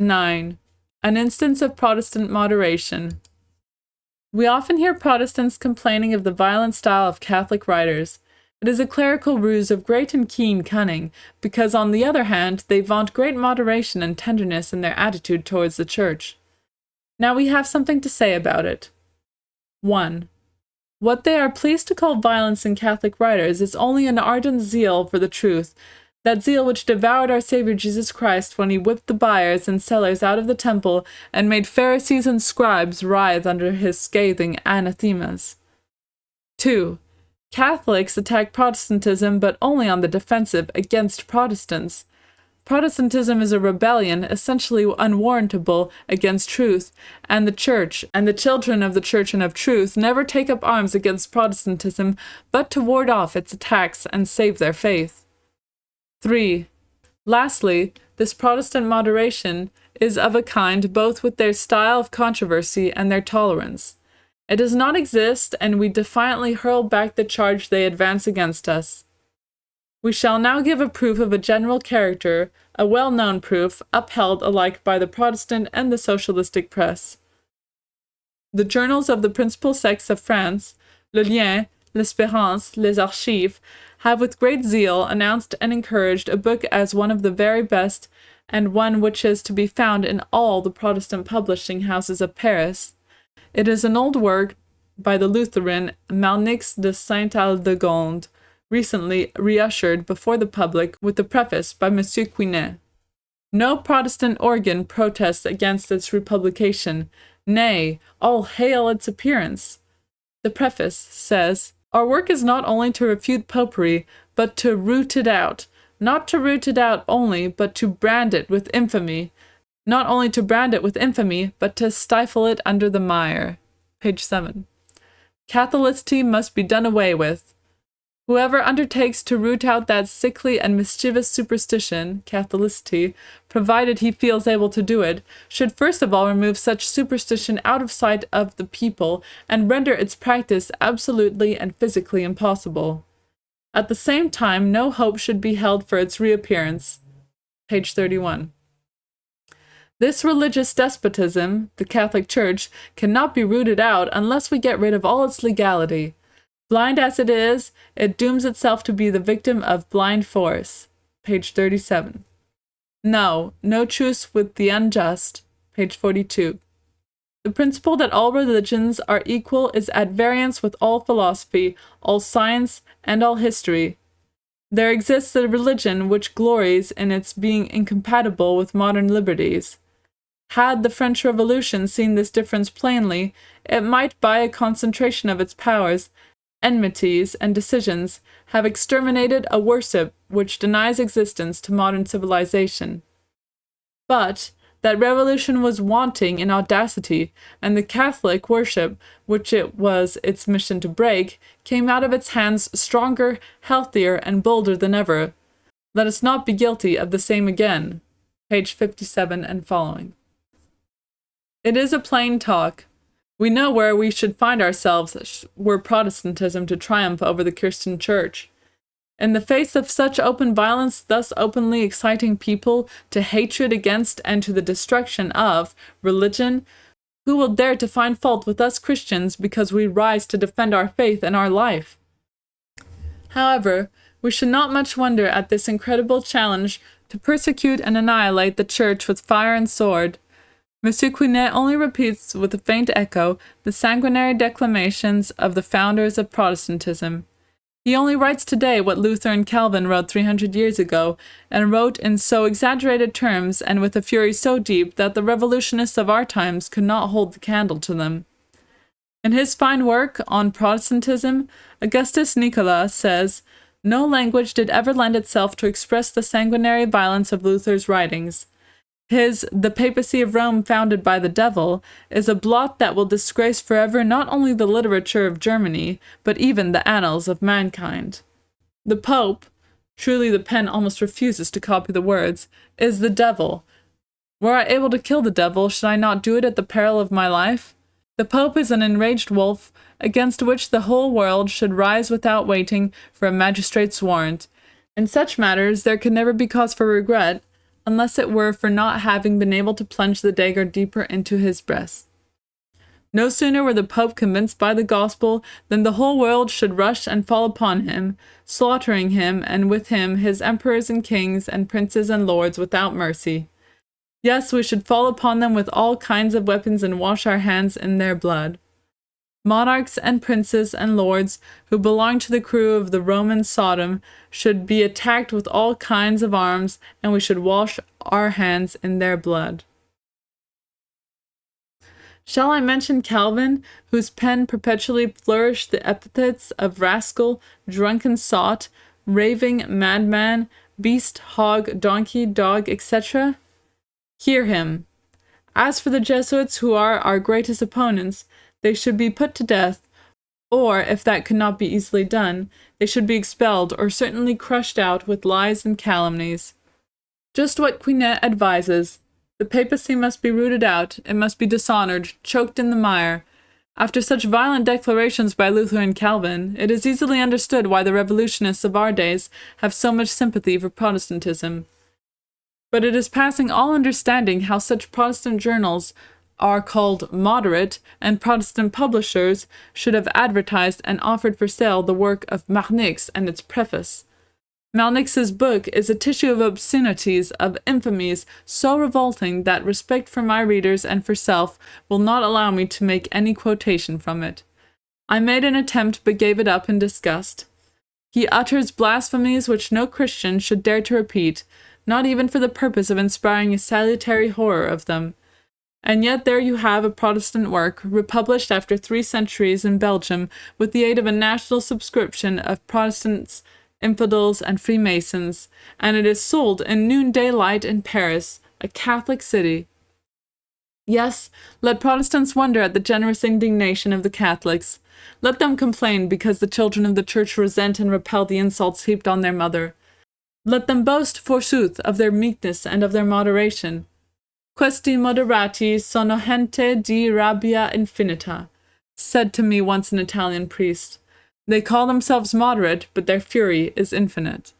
9. An instance of Protestant moderation. We often hear Protestants complaining of the violent style of Catholic writers. It is a clerical ruse of great and keen cunning, because on the other hand, they vaunt great moderation and tenderness in their attitude towards the Church. Now we have something to say about it. 1. What they are pleased to call violence in Catholic writers is only an ardent zeal for the truth, that zeal which devoured our Savior Jesus Christ when he whipped the buyers and sellers out of the temple and made Pharisees and scribes writhe under his scathing anathemas. 2. Catholics attack Protestantism, but only on the defensive against Protestants. Protestantism is a rebellion, essentially unwarrantable, against truth, and the Church, and the children of the Church and of truth, never take up arms against Protestantism, but to ward off its attacks and save their faith. 3. Lastly, this Protestant moderation is of a kind both with their style of controversy and their tolerance. It does not exist, and we defiantly hurl back the charge they advance against us. We shall now give a proof of a general character, a well-known proof, upheld alike by the Protestant and the socialistic press. The journals of the principal sects of France, Le Lien, L'Espérance, Les Archives, have with great zeal announced and encouraged a book as one of the very best, and one which is to be found in all the Protestant publishing houses of Paris. It is an old work by the Lutheran Malnix de Saint-Aldegonde, recently reushered before the public with the preface by Mgr Quinet. No Protestant organ protests against its republication. Nay, all hail its appearance. The preface says, "Our work is not only to refute popery, but to root it out. Not to root it out only, but to brand it with infamy. Not only to brand it with infamy, but to stifle it under the mire." Page 7. Catholicity must be done away with. Whoever undertakes to root out that sickly and mischievous superstition, Catholicity, provided he feels able to do it, should first of all remove such superstition out of sight of the people and render its practice absolutely and physically impossible. At the same time, no hope should be held for its reappearance. Page 31. This religious despotism, the Catholic Church, cannot be rooted out unless we get rid of all its legality. Blind as it is, it dooms itself to be the victim of blind force. Page 37. No truce with the unjust. Page 42. The principle that all religions are equal is at variance with all philosophy, all science, and all history. There exists a religion which glories in its being incompatible with modern liberties. Had the French Revolution seen this difference plainly, it might, by a concentration of its powers, enmities, and decisions, have exterminated a worship which denies existence to modern civilization. But that revolution was wanting in audacity, and the Catholic worship, which it was its mission to break, came out of its hands stronger, healthier, and bolder than ever. Let us not be guilty of the same again. Page 57 and following. It is a plain talk. We know where we should find ourselves were Protestantism to triumph over the Christian Church. In the face of such open violence, thus openly exciting people to hatred against and to the destruction of religion, who will dare to find fault with us Christians because we rise to defend our faith and our life? However, we should not much wonder at this incredible challenge to persecute and annihilate the Church with fire and sword. Mgr Quinet only repeats with a faint echo the sanguinary declamations of the founders of Protestantism. He only writes today what Luther and Calvin wrote 300 years ago, and wrote in so exaggerated terms and with a fury so deep that the revolutionists of our times could not hold the candle to them. In his fine work on Protestantism, Augustus Nicola says, "No language did ever lend itself to express the sanguinary violence of Luther's writings. His The Papacy of Rome Founded by the Devil is a blot that will disgrace forever not only the literature of Germany, but even the annals of mankind. The Pope," truly the pen almost refuses to copy the words, "is the devil. Were I able to kill the devil, should I not do it at the peril of my life? The Pope is an enraged wolf, against which the whole world should rise without waiting for a magistrate's warrant. In such matters there can never be cause for regret, unless it were for not having been able to plunge the dagger deeper into his breast. No sooner were the Pope convinced by the gospel than the whole world should rush and fall upon him, slaughtering him, and with him his emperors and kings and princes and lords without mercy. Yes, we should fall upon them with all kinds of weapons and wash our hands in their blood. Monarchs and princes and lords who belong to the crew of the Roman Sodom should be attacked with all kinds of arms, and we should wash our hands in their blood. Shall I mention Calvin, whose pen perpetually flourished the epithets of rascal, drunken sot, raving madman, beast, hog, donkey, dog, etc.? Hear him. As for the Jesuits, who are our greatest opponents, they should be put to death, or, if that could not be easily done, they should be expelled or certainly crushed out with lies and calumnies. Just what Quinet advises. The papacy must be rooted out, it must be dishonored, choked in the mire. After such violent declarations by Luther and Calvin, it is easily understood why the revolutionists of our days have so much sympathy for Protestantism. But it is passing all understanding how such Protestant journals are called moderate, and Protestant publishers should have advertised and offered for sale the work of Marnix and its preface. Marnix's book is a tissue of obscenities, of infamies so revolting that respect for my readers and for self will not allow me to make any quotation from it. I made an attempt but gave it up in disgust. He utters blasphemies which no Christian should dare to repeat, not even for the purpose of inspiring a salutary horror of them. And yet there you have a Protestant work, republished after 3 centuries in Belgium with the aid of a national subscription of Protestants, infidels, and Freemasons, and it is sold in noonday light in Paris, a Catholic city. Yes, let Protestants wonder at the generous indignation of the Catholics. Let them complain because the children of the Church resent and repel the insults heaped on their mother. Let them boast, forsooth, of their meekness and of their moderation. Questi moderati sono gente di rabbia infinita, said to me once an Italian priest. They call themselves moderate, but their fury is infinite.